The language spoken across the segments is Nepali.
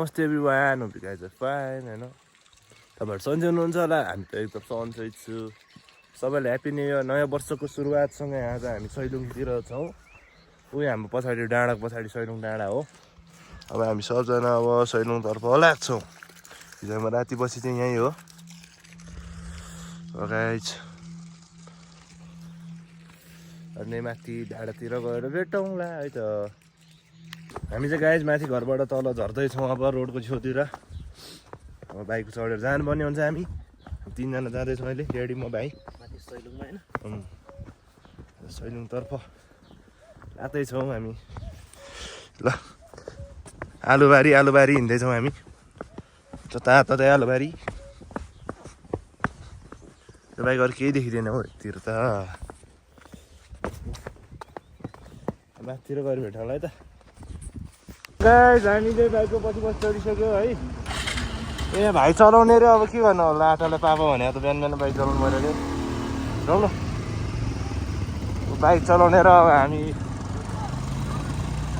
नमस्ते everyone, hope you guys are fine हैन। तपाईँहरू सन्चै हुनुहुन्छ होला, हामी त एकदम सन्चै छु। सबैलाई ह्याप्पी न्यू इयर, नयाँ वर्षको सुरुवातसँगै आज हामी सैलुङतिर छौँ। उयो हाम्रो पछाडि डाँडाको पछाडि सैलुङ डाँडा हो। अब हामी सबजना अब सैलुङतर्फ लाग्छौँ। हिजोमा राति बसी चाहिँ यहीँ हो गाइज। अनि माथि डाँडातिर गएर भेटौँला है त। हामी चाहिँ गाइज माथि घरबाट तल झर्दैछौँ अब रोडको छेउतिर। अब बाइक चढेर जानुपर्ने हुन्छ। हामी तिनजना जाँदैछौँ अहिले, रेडी म भाइ माथि सैलुङमा हैन, सैलुङतर्फ लाग्दैछौँ हामी। ल आलुबारी हिँड्दैछौँ हामी, जताततै आलुबारी। त्यो बाइक अरू केही देखिँदैन हौ यतिर त। माथितिर गएर भेटौँला है त गाइस। हामी चाहिँ बाइकको पछि चढिसक्यो है। ए भाइ चलाउने रे, अब के गर्नु होला, आटालाई पापा भने त बिहान बाइक चलाउनु पऱ्यो अरे। जाउँ न बाइक चलाउने र अब हामी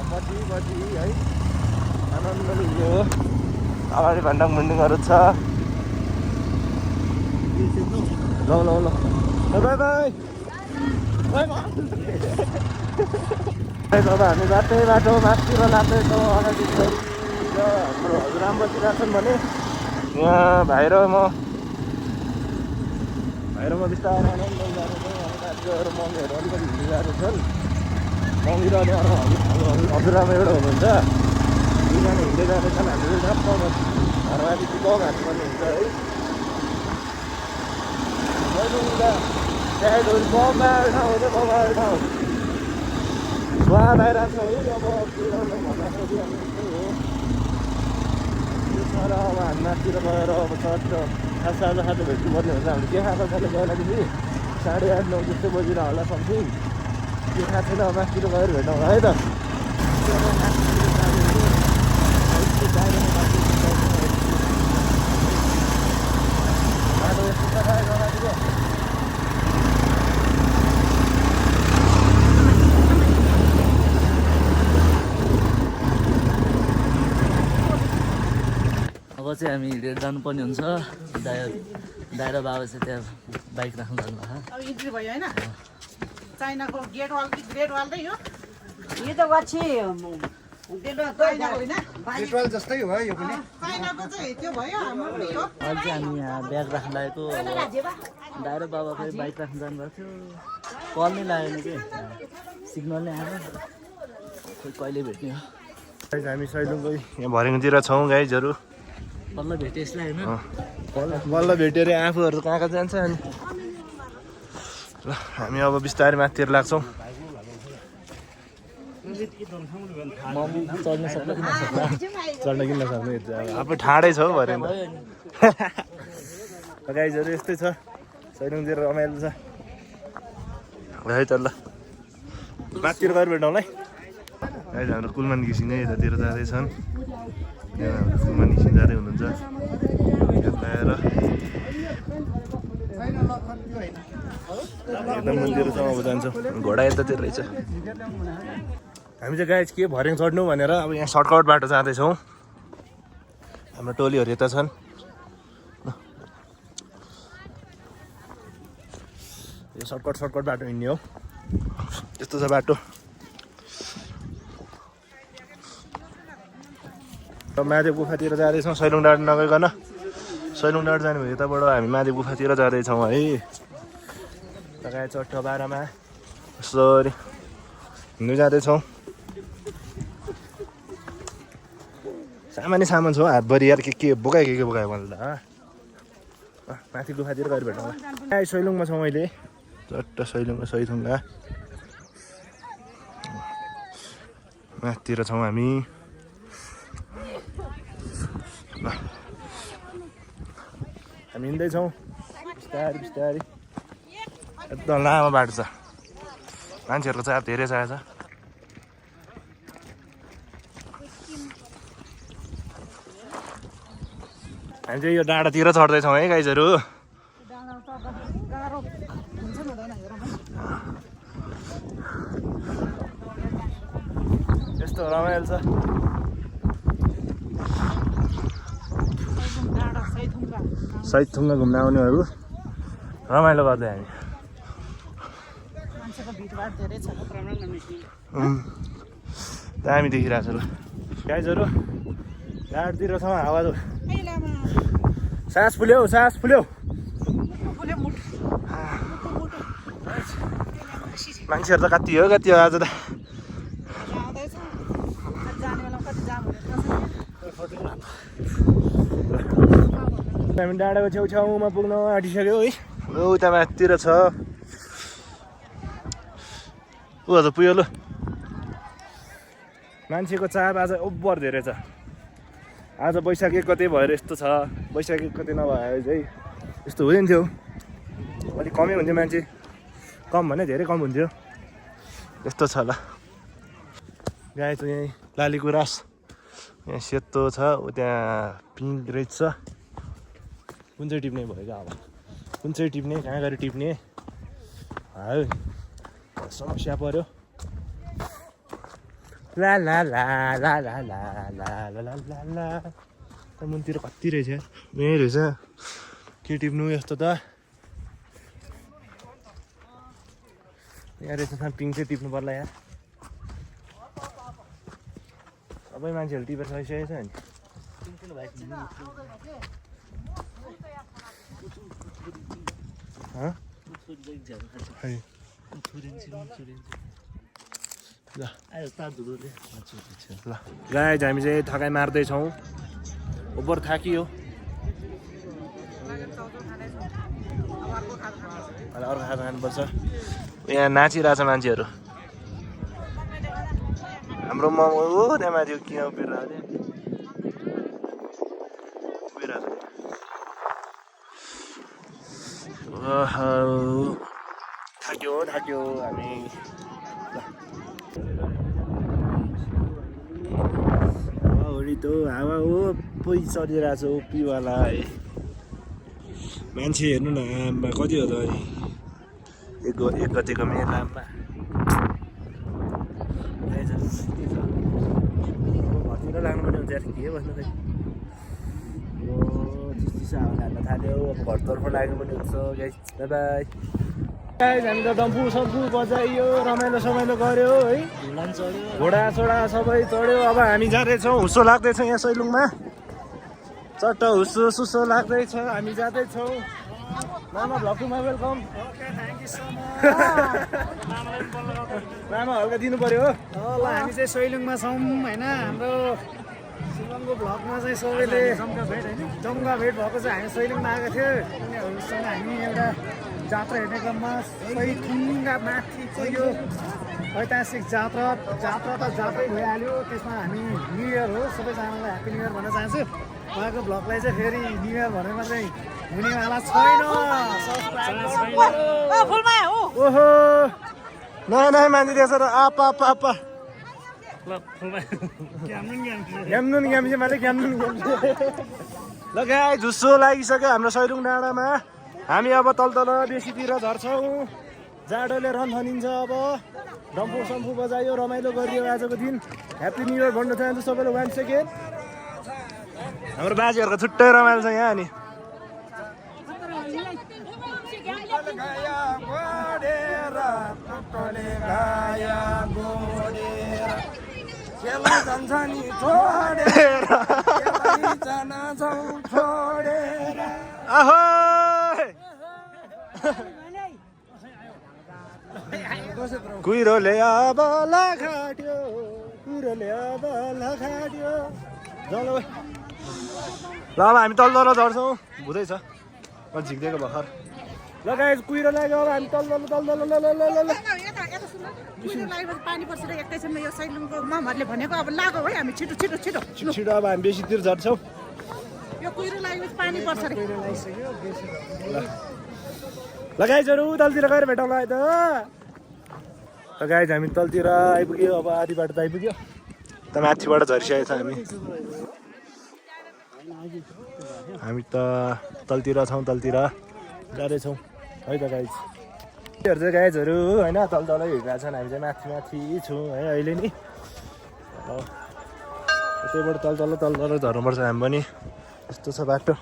पछि है आनन्द लियो। अगाडि भण्डाङ मुन्डिङहरू छ। ल बाई बाई। अब हामी बाटो माथितिर लाग्दैछौँ। अगाडि हाम्रो हजुरआमा बसिरहेको छन् भने यहाँ भाइ र म बिस्तारै आनन्द जाँदैछौँ। दाजुहरू मम्मीहरू अलिकति हिँडिरहेको छन्। मम्मी र हजुरआमा एउटा हुनुहुन्छ, दुईजना हिँड्दै जाँदैछन्। हामीले झ्याप्प घरमाथि टिकाउ घाँट्नुपर्ने हुन्छ है। बबाल ठाउँ हो, बबाल ठाउँ स्वाद आइरहेको छ है। अब तर अब हामी माथितिर गएर अब चट्ट खाजा भेट्नुपर्ने हुन्छ। हामीले के खाएको छैन गएदेखि 8:30-9 जस्तो बजिरह होला समथिङ। के खाएको छैन, माथितिर गएर भेटौँला है त। बाटो यस्तो छ जग्गातिर। अब चाहिँ हामी हिँडेर जानुपर्ने हुन्छ। दाइ र बाबा चाहिँ त्यहाँ बाइक राख्नु जानुभएको। अब इन्ट्री भयो होइन, चाइनाको ग्रेट वाल नै हो यो त वाछि चाइनाको होइन, पेट्रोल जस्तै हो यो पनि। चाइनाको चाहिँ त्यो भयो, हाम्रो पनि हो। अहिले चाहिँ हामी यहाँ ब्याग राख्नु लागेको। दाइ र बाबा फेरि बाइक राख्नु जानुभएको थियो। कल नै लागेन कि, सिग्नल नै आएन। खोइ कहिले भेट्ने हो। हामी सैलुङको यहाँ भर्याङतिर छौँ गाइजहरू। बल्ल भेटेँ यसलाई होइन। बल्ल भेटेर आफूहरू कहाँ कहाँ जान्छ। अनि ल हामी अब बिस्तारै माथितिर लाग्छौँ। चढ्न सक्ला कि नसक्ला। चढ्न किन नसक्ने, आफू ठाडै छ हौ भर्याङ त। गाइजहरू यस्तै छ, सैलुङतिर रमाइलो छ है त। ल माथितिर गएर भेटौँला है। गाइज हाम्रो कुलमान घिसिङ नै यतातिर जाँदैछन्। हाम्रो कुलमान घिसिङ जाँदै हुनुहुन्छ यताएर। एकदम मन्दिरसम्म अब जान्छौँ। घोडा यतातिर रहेछ। हामी चाहिँ गाइज के भर्याङ चढ्नु भनेर अब यहाँ सर्टकट बाटो जाँदैछौँ। हाम्रो टोलीहरू यता छन्। यो सर्टकट बाटो हिँड्ने हो। यस्तो छ बाटो। महादेव गुफातिर जाँदैछौँ सैलुङ डाँडा नगइकन। सैलुङ डाँडा जाने भयो यताबाट हामी महादेव गुफातिर जाँदैछौँ है। लगाए चट्ट बाह्रमा यसरी हिँड्नु जाँदैछौँ। सामान छ हातभरि यार, के बोकायो भने त माथि गुफातिर गएर भेटौँ। सैलुङमा छौँ अहिले, चट्ट सैलुङमा माथितिर छौँ हामी। हामी हिँड्दैछौँ बिस्तारै। एकदम लामो बाटो छ, मान्छेहरूको चाप धेरै चाहिएको छ। हामी चाहिँ यो डाँडातिर चढ्दैछौँ है गाइजहरू। यस्तो रमाइलो छ। सहिदथुङ्गा घुम्न आउनेहरू रमाइलो गर्दै हामी मान्छेको भिडभाड धेरै छ दामी देखिरहेको छ ल गाइजहरू गाडीतिर छ हावा सास फुल्यो मान्छेहरू त कति हो आज त हामी डाँडाको छेउछाउमा पुग्न आँटिसक्यो है उता माथितिर छ ऊ त पुग्यो ल मान्छेको चाप आज ओभर धेरै छ आज वैशाख 1 गते भएर यस्तो छ वैशाख 1 गते नभए चाहिँ यस्तो हुँदैन थियो अलिक कमै हुन्थ्यो मान्छे कम भने धेरै कम हुन्थ्यो यस्तो छ ल गाई चाहिँ यहीँ लाली गुराँस यहाँ सेतो छ त्यहाँ पिङ्क रहेछ कुन चाहिँ टिप्ने भयो क्या अब कुन चाहिँ टिप्ने कहाँ गएर टिप्ने है समस्या पर्यो ला ला ला ला ला ला ला ला ला ला ला मुनतिर कति रहेछ यहीँ रहेछ के टिप्नु यस्तो त यहाँ रहेछ पिङ चाहिँ टिप्नु पर्ला यहाँ सबै मान्छेहरू टिपेर सकिसकेको छ नि ल गाइज हामी चाहिँ थकाइ मार्दैछौँ ओभर थाकियो अर्को खाजा खानुपर्छ यहाँ नाचिरहेछ मान्छेहरू हाम्रो मोमो हो त्यहाँ माथि किन उभिरहेको थाक्यो हामी हावा हो पोइ चलिरहेको छ ओपीवाला है मान्छे हेर्नु न आम्बा कति हो त अनि 1 गतेको मेला आम्बा घरतिर लाग्नुपर्ने हुन्छ यार के बस्नु खै चिसो हावा हाल्न थाल्यो अब घरतर्फ लाग्नुपर्ने हुन्छ गाइस बाई बाई गाइस हामी त डम्फु सम्फु बजाइयो रमाइलो गऱ्यो है घोडा सोडा सबै चढ्यो अब हामी जाँदैछौँ हुस्सो लाग्दैछ यहाँ सैलुङमा चट्ट हुस्सो सुस्सो लाग्दैछ हामी जाँदैछौँ मामा भ्लगमा वेलकम मामा हल्का दिनु पर्यो हो ल हामी चाहिँ सैलुङमा छौँ होइन हाम्रो शिवमको भ्लगमा चाहिँ सबैले जम्गा भेट भएको चाहिँ हामी सैलुङमा आएको थियो उनीहरूसँग हामी एउटा जात्रा हेर्ने क्रममा सैलुङका माथि चाहिँ यो ऐतिहासिक जात्रा त जात्रै भइहाल्यो त्यसमा हामी न्यु इयर हो सबैजनालाई ह्याप्पी न्यु इयर भन्न चाहन्छु उहाँको भ्लगलाई चाहिँ फेरि न्यु इयर भनेर चाहिँ हुनेवाला छैन ओहो नयाँ नयाँ मान्छे रहेछ र आपा ल गाई झुस्सो लागिसक्यो हाम्रो सैलुङ डाँडामा हामी अब तल बेसीतिर झर्छौँ जाडोले रन्थनिन्छ अब डम्फु सम्फु बजायो रमाइलो गरियो आजको दिन ह्याप्पी न्यु इयर भन्न चाहन्छु सबैलाई 1 सेकेन्ड हाम्रो बाजेहरूको छुट्टै रमाइलो छ यहाँ नि कुहिरोले अब लाखाट्यो ल अब हामी तल झर्छौँ हुँदैछ म झिक्दिएको भर्खर ल गाइस कुहिरो लाग्यो अब हामी तल पानी पर्छ एकैछिनमा यो सैलुङको मामहरूले भनेको अब लाग्यो है हामी छिटो अब हामी बेसीतिर झर्छौँ यो कुहिरो लागेपछि पानी पर्छ रे ल गाइजहरू तलतिर गएर भेटौँला है त गाइज हामी तलतिर आइपुग्यो अब आधी बाटो त आइपुग्यो त माथिबाट झरिसकेको छ हामी त तलतिर छौँ जाँदैछौँ है त गाइज त्योहरू चाहिँ गाइजहरू होइन तलै हिँडिरहेको छन् हामी चाहिँ माथि छौँ है अहिले नि त्यहीबाट तल झर्नुपर्छ हामी पनि यस्तो छ बाटो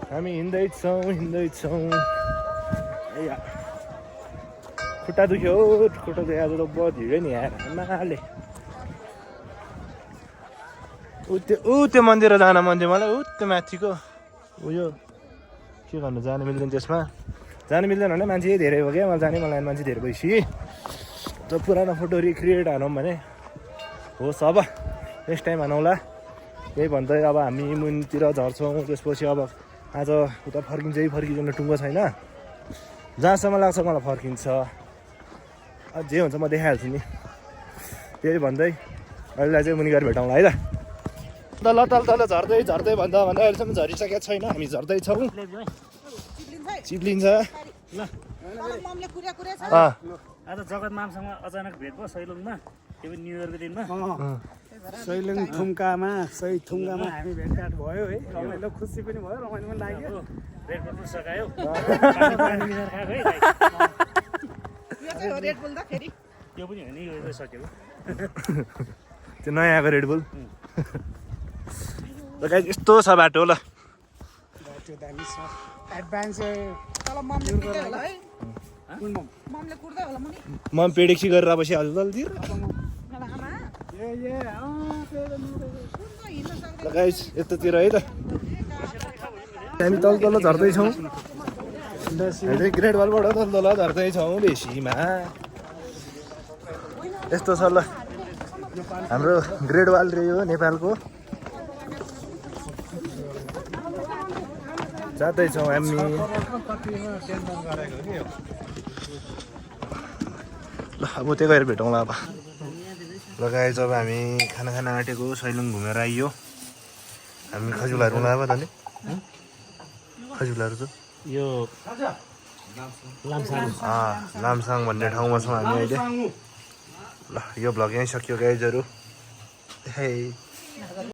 हामी हिँड्दैछौँ खुट्टा दुख्यो खुट्टा दुख्यो आज त बहुत हिँड्यो नि यार आमाले त्यो मन्दिर जान मन थियो मलाई त्यो माथिको उयो के गर्नु जानु मिल्दैन त्यसमा जानु मिल्दैन भने मान्छे धेरै हो क्या मलाई जाने मलाई मान्छे धेरै भएपछि त पुरानो फोटो रिक्रिएट हानौँ भने होस् अब नेक्स्ट टाइम हानौँला त्यही भन्दै अब हामी मुनितिर झर्छौँ त्यसपछि अब आज उता फर्किँदैन टुङ्गो छैन जहाँसम्म लाग्छ मलाई फर्किन्छ जे हुन्छ म देखाइहाल्छु नि त्यही भन्दै अहिलेलाई चाहिँ मुनि गएर भेटौँला है त तल झर्दै भन्दा अहिलेसम्म झरिसकेको छैन हामी झर्दैछौँ चिप्लिन्छ आज जगत मामसँग अचानक भेट भयो सैलुङमा त्यो पनि न्यु इयरको दिनमा सैलुङ थुम्कामा हामी भेटघाट भयो है रमाइलो खुसी पनि भयो रमाइलो पनि लाग्यो रेडबुल पनि सकायो त्यो पनि होइन यो सकेको त्यो नयाँ आएको रेडबुल यस्तो छ बाटो ल बाटो दामी छ एडभान्स म पेडेक्सी गरेर बसिहाल्छु जल्दी गाइस यतातिर है त हामी तल झर्दैछौँ ग्रेट वालबाट तल झर्दैछौँ बेसीमा यस्तो छ ल हाम्रो ग्रेट वाल रे हो नेपालको जाँदैछौँ हामी ल अब त्यही गएर भेटौँला अब लगाए जब हामी खाना आँटेको सैलुङ घुमेर आइयो हामी खजुलाहरू लगायो त नि खजुलाहरू चाहिँ यो लामसाङ भन्ने ठाउँमा छौँ हामी अहिले ल यो भ्लग यहीँ सकियो गाइजहरू